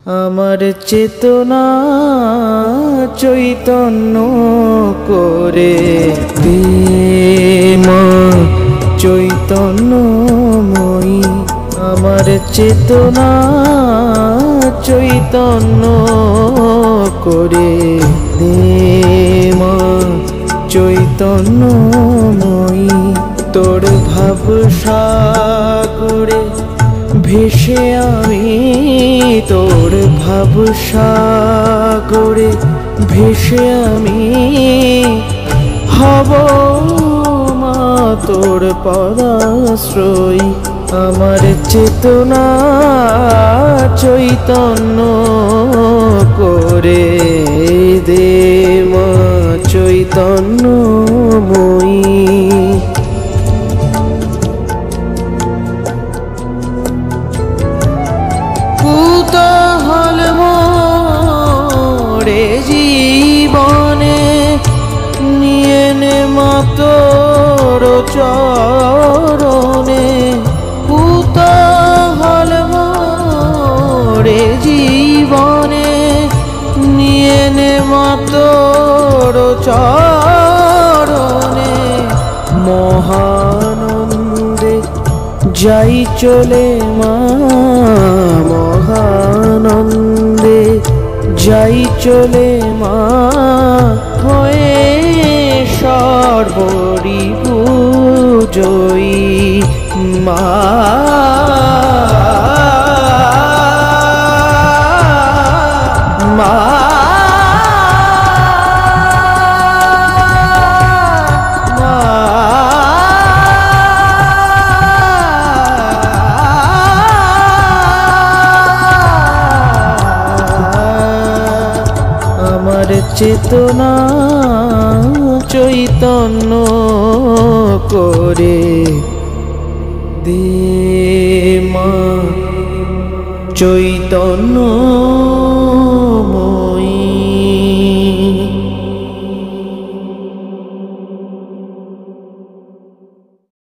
আমার চেতনা চৈতন্য করে দে মা চৈতন্যময়ী। আমার চেতনা চৈতন্য করে দে মা চৈতন্যময়ী। তোর ভাব সাগরে ভেসে আমি, তোর ভাব সাগরে ভেসে আমি হব মা তোর পদাশ্রয়ী। আমার চেতনা চৈতন্য করে দে মা চৈতন্যময়ী। কুতূহল মোরে জীবনে নিয়ে নে মা তোর চরণে। কুতূহল মোরে জীবনে নিয়ে নে মা তোর চরণে। মহানন্দে যাই চলে মা, মহানন্দে যাই চলে মা, হয়ে সর্বরিপু জয়ী মা। মা আমার চেতনা চৈতন্য করে দে মা চৈতন্য।